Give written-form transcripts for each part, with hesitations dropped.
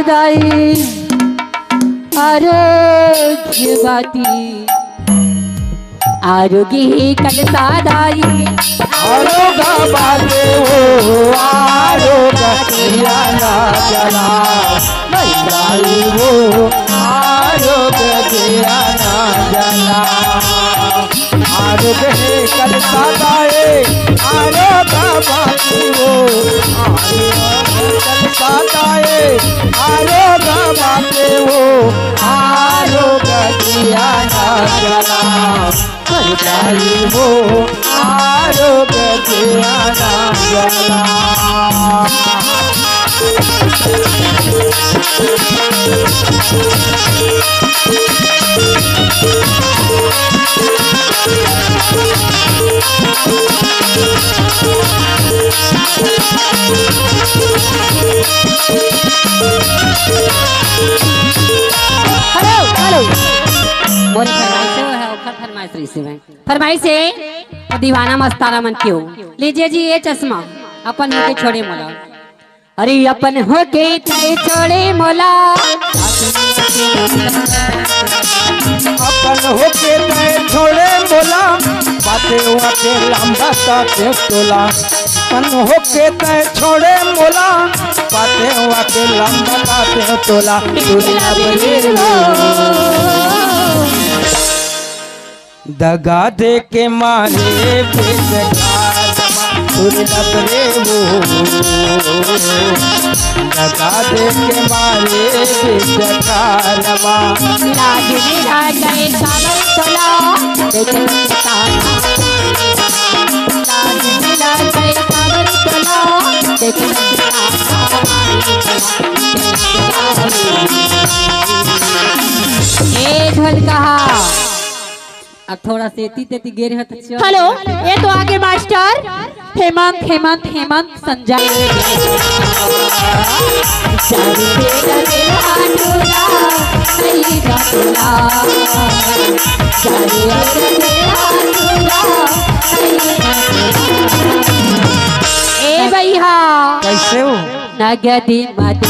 सादाई आरोग्यवती आरोग्य कल सादाई आरोग्यवती हो आरोग्य ना जला सादाई हो आरोग्य ना जला आरोग्य कल सादाई आरोग्यवती हो कल सादाई आरोग्यवती हो आरोग्य ना जला सादाई हो आरोग्य ना जला फरमाइश है दीवाना मस्ताना मन क्यों लीजिए जी ये चश्मा अपन होके छोड़े मोला अरे अपन होके छोड़े मोला अपन होके छोड़े मोला बातें हुआ के लंबा साथे तोला अपन होके छोड़े मोला बातें हुआ के लंबा साथे तोला दगा दे के मारे बेदगारे वो दगा दे के मारे बेदगारवा लाज मेरा गए काबर तोला लाज मेरा गए काबर तोला ए ढोल कहा अब थोड़ा सेती तेती गिर है तो हेलो ये तो आगे मास्टर हेमंत हेमंत हेमंत संजय ए भैया कैसे हो नगदी मत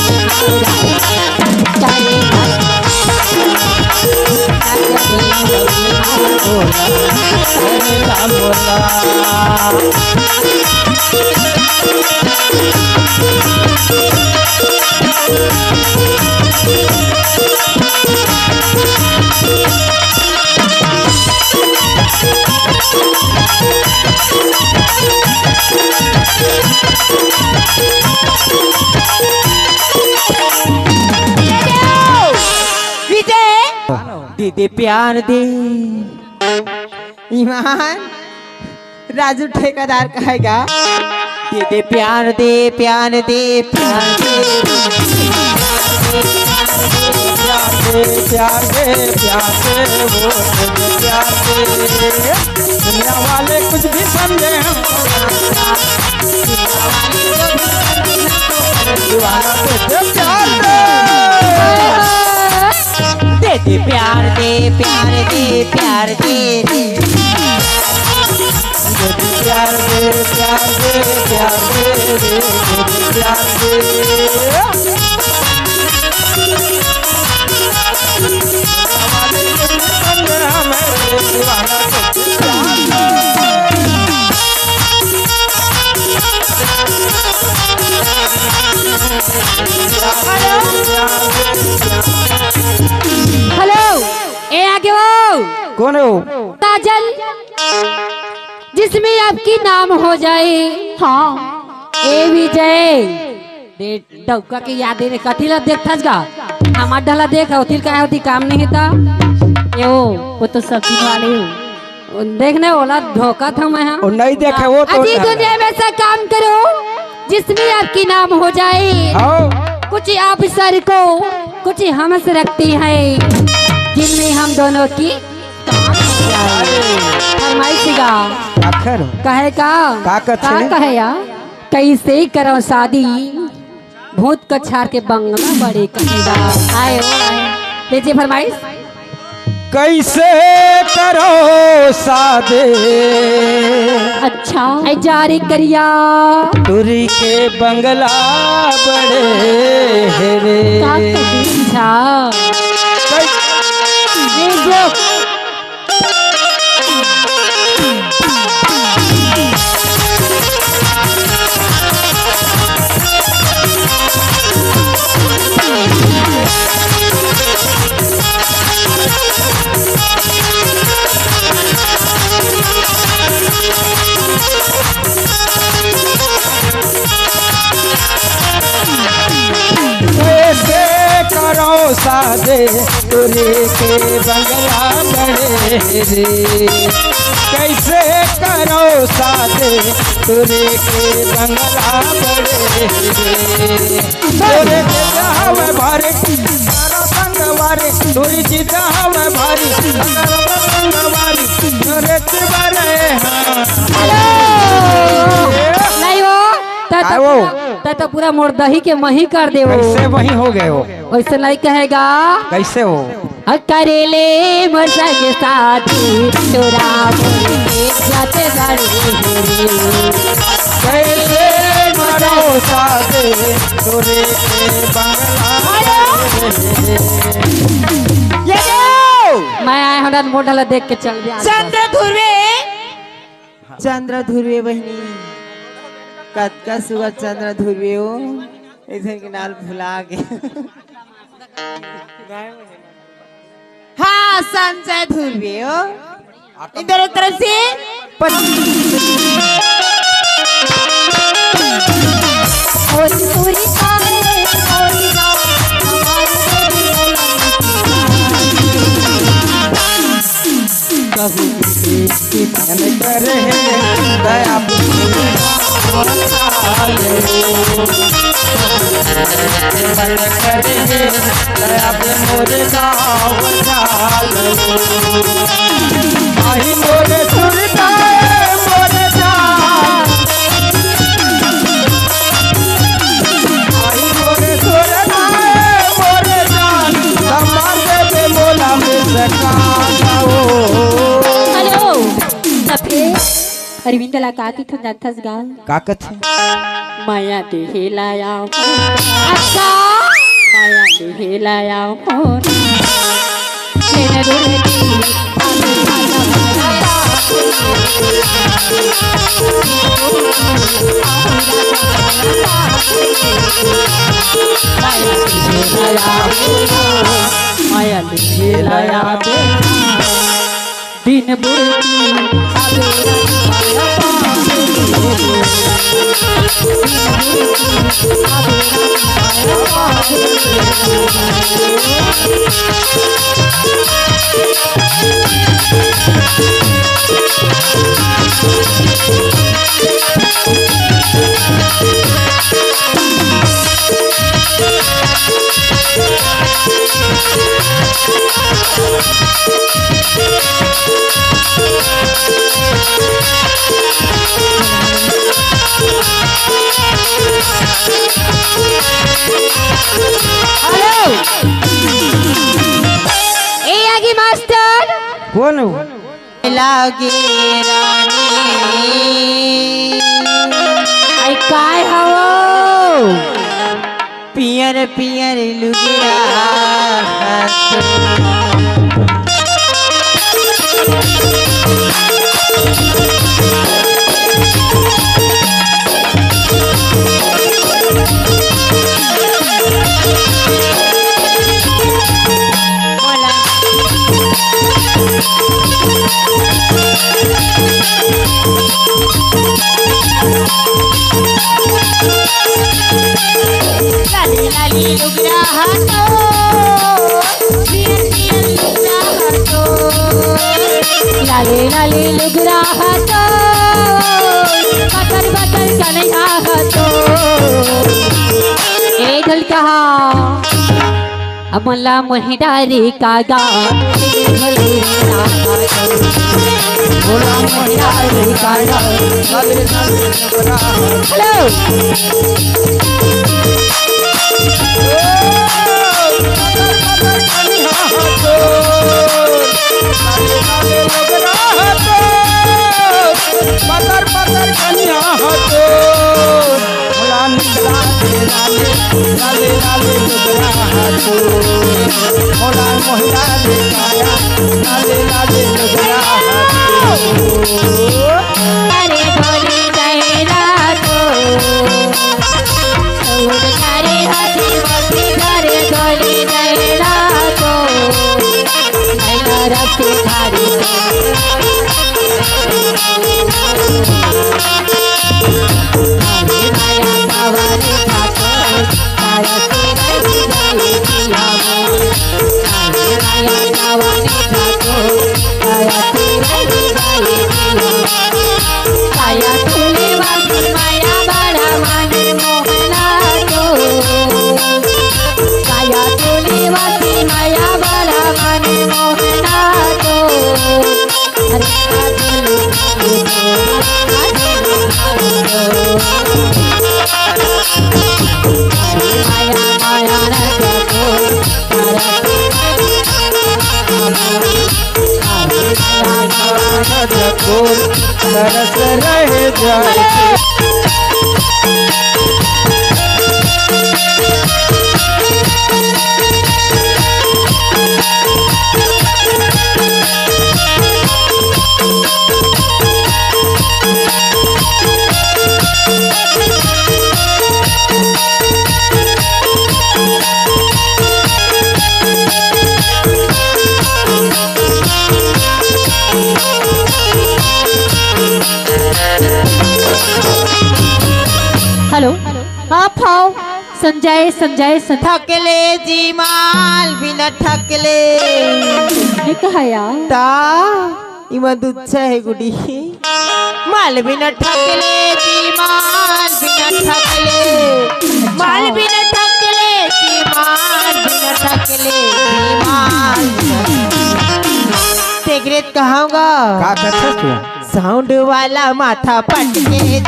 दीदी प्यार दे ईमान राजू ठेकेदार कहेगा दीदी प्यार दे प्यार दे प्यार दे प्यार दे प्यार दे प्यार दे वो प्यार दे दुनिया वाले कुछ भी समझे दीवाना दे प्यार दे दे प्यार दे प्यार दे प्यार दे प्यार दे प्यार दे प्यार दे प्यार दे हेलो ए आगे वो कौन हो काजल जिसमें आपकी नाम हो जाए हाँ ए विजय दे डौका के याद दे कथी ला देखथस गा हमार ढला देख होतिल का होती काम नहीं था यो वो तो सब्जी वाले हो देखने वाला धोखा था मैं और नहीं देखे वो तो अजी दुनिया में ऐसा काम करो जिसमें आपकी नाम हो जाए कुछ आप सर को कुछ हम से रखती है जिनमें हम दोनों की फरमाइश गा कहे का कहे या कैसे करो शादी भूत कछार के बंगला बड़े कहेगा आए लीजिए फरमाइश कैसे करो सादे अच्छा ऐ जारी करिया तुरी के बंगला बड़े हेरे का करी छा ये जो कैसे करो सादे तुरी के बंगला बड़े रे कैसे करो सादे तुरी के बंगला बड़े रे तोरे के जाव भारी सारा संग वारी तुरी जी जाव भारी सारा संग वारी तोरे के बारे नहीं हो काय वो? तो पूरा मोर दही के मही कर दे कैसे वही हो गए हो वैसे नहीं कहेगा कैसे हो करेले मरसा के साथी तोरा बोले जाते गाड़ी कैसे करो सादे तुरी के बंगला मैं आया हूँ मोटल देख के चल गया चंद्र ध्रुवे बहनी कतका सुगर चंद्र ध्रुवे हो इधर के नाल भुला गए हाँ संजय ध्रुवे हो इधर तरफ से मन करे दया मन करे दया मोरे गाँव आई मोरे सुरता मोरे जान आई मोरे सुरता मोरे जान संभाल दे मोला में सका हेलो अरविंद ला का की थस गाल काकत माया देहलाया अच्छा माया देहलाया और तेरे रोटी माया देहलाया दिन बुढ़ी आगे मास्टर कौन हो लागे रानी आई काय हवो पियर पियर लुगिया लाली लाली लुगड़ा हाथो पियर पियर लुगड़ा हाथो लाले लाले लुगरा हाथो बटर बटर कन्हैया हाथो ए ढल कहा अमला महिडारी कागा बोला महिडारी कागा हेलो लाले लाले लुगरा हतो पतर पतर कन्या हतो भोला निकला दे लाले लाले लुगरा हतो भोला मोहिला दे काया लाले लाले लुगरा हतो अरे ढोली गहरा तो उड़ करे हाथी बसी करे ढोली गहरा तो नैना रखते धारी माया कावाले ठाको तारा से रही जाए जिया माया कावाले ठाको तारा से रही जाए जिया काया तुले वाली माया बड़ा मन मोहना तो काया तुले वाली माया बड़ा मन मोहना तो अरे माया माया रखो तरस रहे जाए हेलो आप आओ संजय संजय संजय थकले जी माल बिना थकले ये कहा यार ता इमा दुच्छा है गुडी माल बिना थकले जी माल बिना थकले माल बिना थकले जी माल बिना थकले जी माल सिगरेट कहूँगा का करछस तू साउंड वाला माथा पटके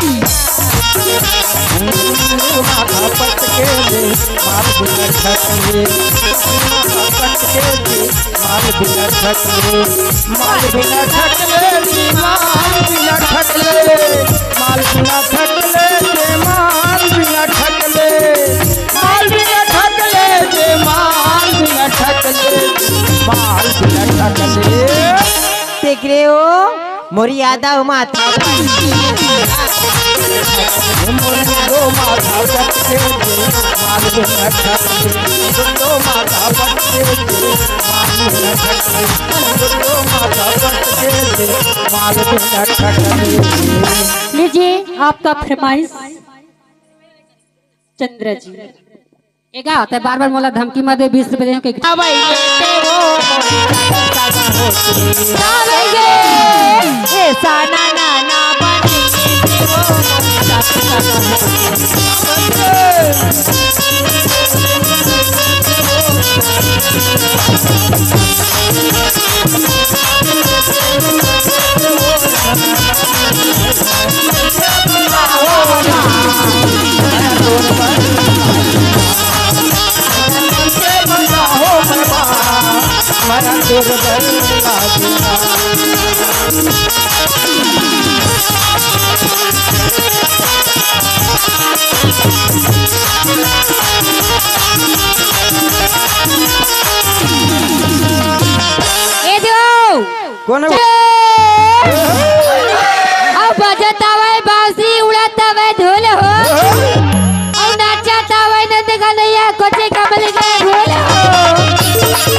माथा पटके दे माल बिना ठकले माथा पटके दे माल बिना ठकले माल बिना ठकले माल बिना ठकले माल बिना ठकले माल बिना ठकले माल बिना ठकले माल बिना ठकले देख रहे हो मोरी यादव माथा दो माथा पटके दे माल बिना ठकले दो माथा पटके दे माल बिना ठकले दो माथा पटके दे माल बिना ठकले लीजिए आपका फरमाइश चंद्र जी ये क्या होता है बार बार मोला धमकी मत दे 20 रुपए दे के ऐसा ना ना ना मरा दुर्बल लागिना ए दो कौन है अब बजता है बांसुरी उड़ाता है ढोल हो और नाचता है न देखा नहीं है कोचे कमल गए ढोल हो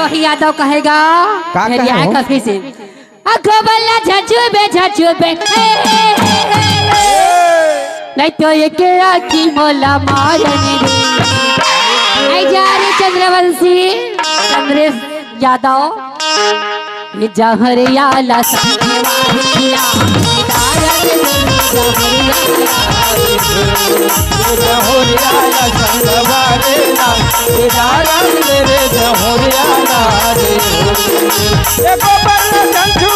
वही यादव कहेगा का फिर कहे आए हो? कसके से अखबल्ला झचू बे नहीं तो ये केरा की मोला मारने दे आई जा रे चंद्रवंशी चंद्रेश यादव ये जहर याला जहोरिया संगवा रे ला तेरा रंग रे जहोरिया रे एको पर जंतु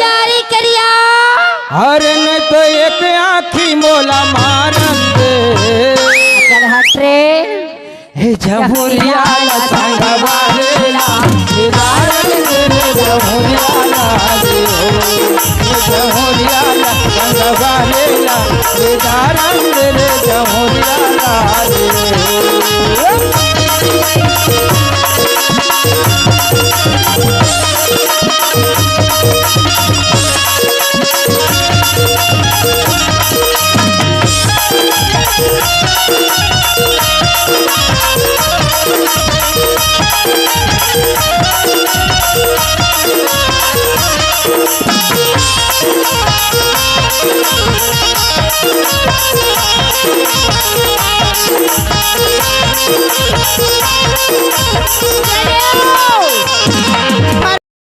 जारी करिया अरे न तो एक आँखी मोला मारंद चल हट रे हे जहोरिया संगवा रे ला तेरा रंग रे जहोरिया रे जहोरिया संगवा रे ला तेरा रंग रे जहोरिया रे